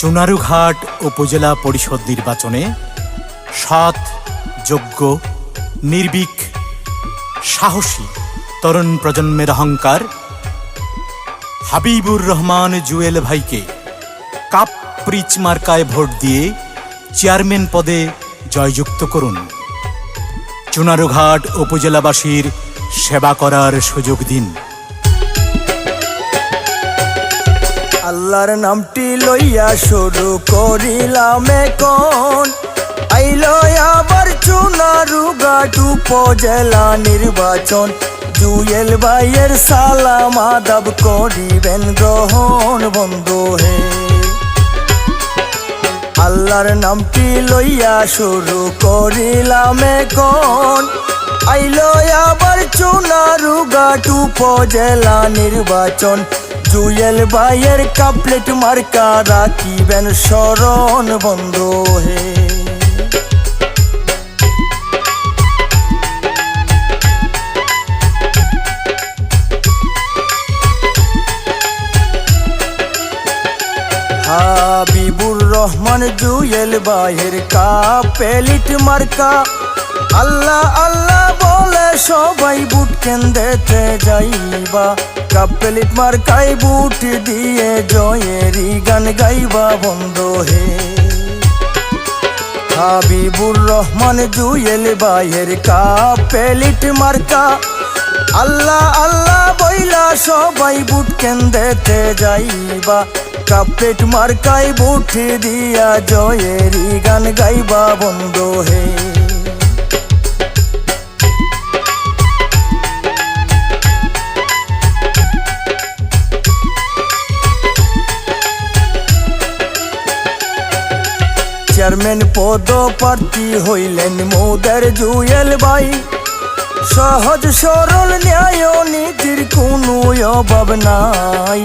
চুনারুঘাট উপজেলা পরিষদ নির্বাচনে সৎ, যোগ্য, নির্ভীক, সাহসী তরুণ প্রজন্মের অহংকার হাবিবুর রহমান জুয়েল ভাইকে কাপ প্রিচ মার্কায় ভোট দিয়ে চেয়ারম্যান পদে জয়যুক্ত করুন। চুনারুঘাট উপজেলাবাসীর সেবা করার সুযোগ দিন। আল্লাহর নামটি লইয়া শুরু করিলাম এখন, আইলো আবার চুনারুঘাট উপজেলা নির্বাচন। জুয়েল ভাইয়ের সালাম আদাব করিবেন গ্রহণ বন্ধু হে। আল্লাহর নামটি লইয়া শুরু করিলাম এখন, আইলো আবার চুনারুঘাট উপজেলা নির্বাচন। জুয়েল ভাইয়ের কাপলেট মার্কা রাখিবেন স্মরণ বন্ধু হে। হাবিবুর রহমান জুয়েল ভাইয়ের কাপলেট মার্কা। আল্লাহ আল্লাহ বলে সবাই বুট কেন্দ্রেতে যাইবা, কাপলেট মার্কায় বুট দিয়ে জয়েরই গান গাইবা বন্ধু হে। হাবিবুর রহমান জুয়েল ভাইয়ের কাপলেট মার্কা। আল্লাহ আল্লাহ বইলা সবাই বুট কেন্দ্রেতে যাইবা, কাপলেট মার্কায় বুট দিয়া জয়েরই গান গাইবা বন্ধু হে। চেয়ারম্যান পদ প্রার্থী হইলেন মোদের জুয়েল ভাই। সহজ সরল ন্যায় নীতির কোনো অভাব নাই,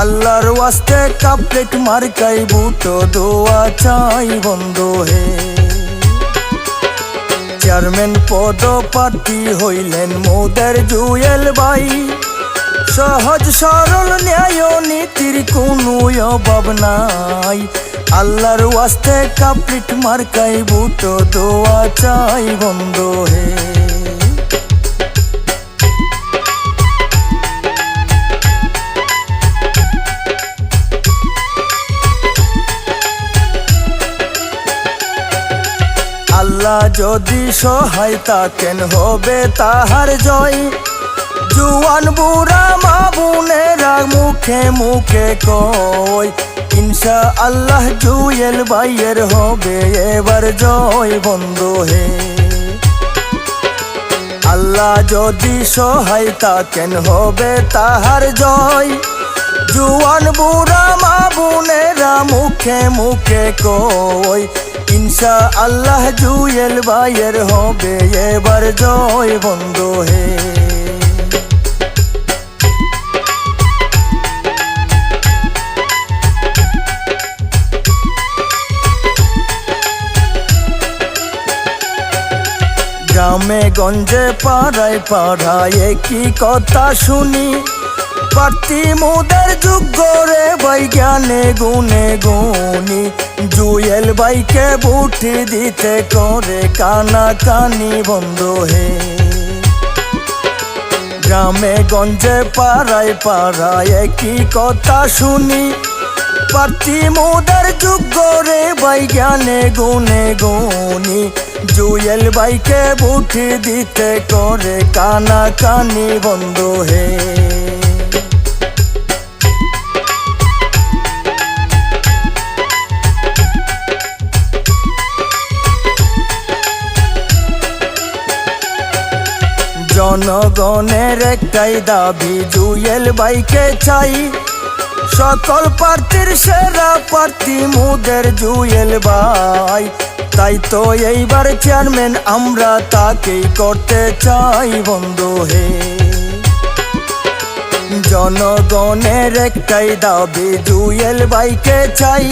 আল্লাহর ওয়াস্তে কাপলেট মার্কাই বুট দোয়া চাই বন্ধু হে। চেয়ারম্যান পদ প্রার্থী হইলেন মোদের জুয়েল ভাই। সহজ সরল ন্যায় নীতির কোনো অভাব নাই, আল্লাহর ওয়াস্তে কাপলেট মার্কাই বুট দোয়া চাই বন্ধু হে। আল্লাহ যদি সহায় থাকেন হবে তাহার জয়। জুয়ান বুড়া মা বোনেরা মুখে মুখে কয়, ইনশা আল্লাহ জুয়েল ভাইয়ের হবে এবার জয় বন্ধু হে। আল্লাহ যদি সহায় থাকেন হবে তাহার জয়। জুয়ান বুড়া মা বোনেরা মুখে মুখে কয়, ইনশা আল্লাহ জুয়েল ভাইয়ের হবে এবার জয় বন্ধু হে। গ্রামে গঞ্জে পাড়ায় পাড়ায় একই কথা শুনি, প্রার্থী মোদের যোগ্য রে ভাই জ্ঞানে গুণে গুণী। জুয়েল ভাইকে ভোট দিতে করে কানা কানি বন্ধু হে। গ্রামে গঞ্জে পাড়ায় পাড়ায় একই কথা শুনি, প্রার্থী মোদের যোগ্য রে ভাই জ্ঞানে গুণে গুণী। জুয়েল ভাইকে ভোট দিতে করে কানা কানি বন্ধু হে। জনগণের একটাই দাবি জুয়েল ভাইকে চাই, সকল প্রার্থীর সেরা প্রার্থী মোদের জুয়েল ভাই। তাই তো এইবার চেয়ারম্যান আমরা তাকেই করতে চাই বন্ধু হে। জনগণের একটাই দাবি জুয়েল ভাইকে চাই,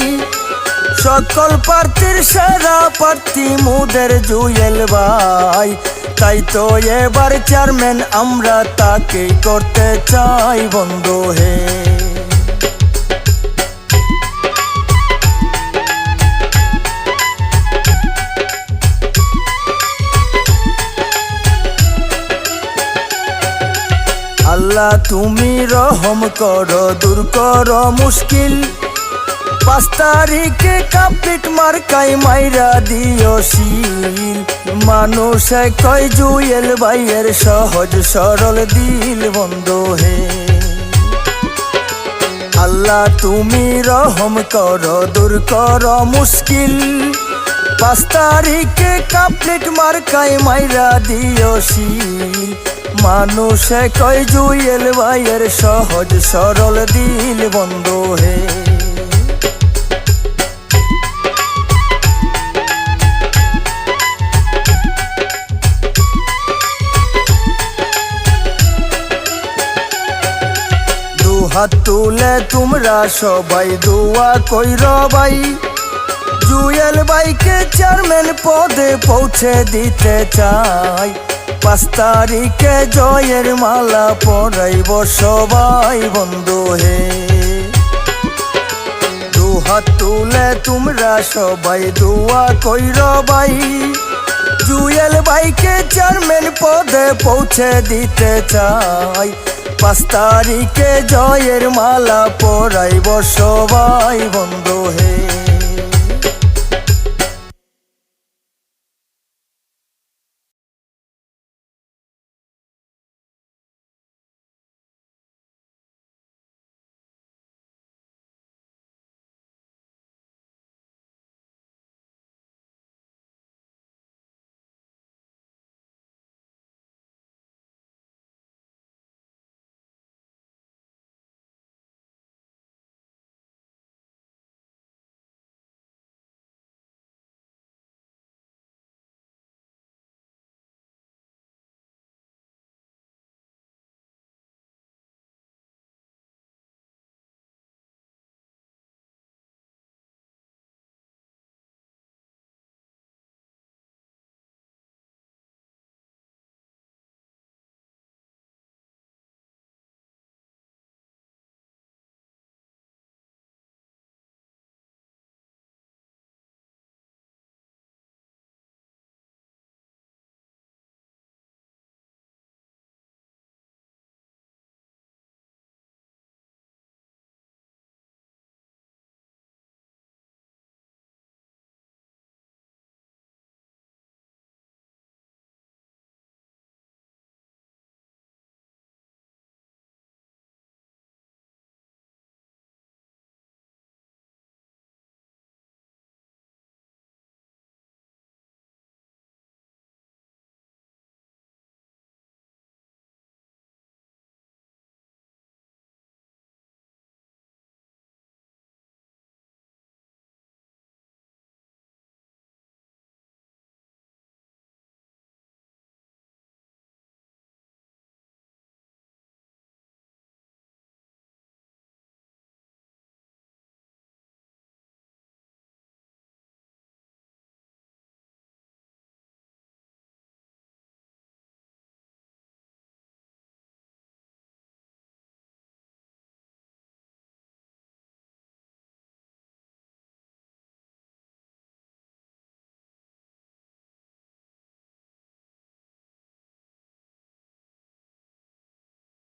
সকল প্রার্থীর সেরা প্রার্থী মোদের জুয়েল ভাই। তাই তো এবার চেয়ারম্যান আমরা তাকেই করতে চাই বন্ধু হে। আল্লাহ তুমি রহম করো, দূর করো মুশকিল। 5 তারিখে কাপলিট মার্কাই মাইরা দিও শিল। মানুষে কয় জুয়েল ভাইয়ের সহজ সরল দিল বন্ধু হে। আল্লাহ তুমি রহম করো, দূর করো মুশকিল। 5 তারিখে কাপলিট মার্কাই মাইরা দিও শিল। মানুষে কয় জুয়েল ভাইয়ের সহজ সরল দিল বন্ধু হে। হাত তুলে তোমরা সবাই দোয়া কইর ভাই, জুয়েল ভাইকে চেয়ারম্যান পদে পৌঁছে দিতে চাই। 5 তারিখে জয়ের মালা পরাইব সবাই বন্ধু হে। হাত তুলে তোমরা সবাই দোয়া কইর ভাই, জুয়েল ভাইকে চেয়ারম্যান পদে পৌঁছে দিতে চাই। 5 তারিখে জয়ের মালা পরাইব সবাই বন্ধু হে।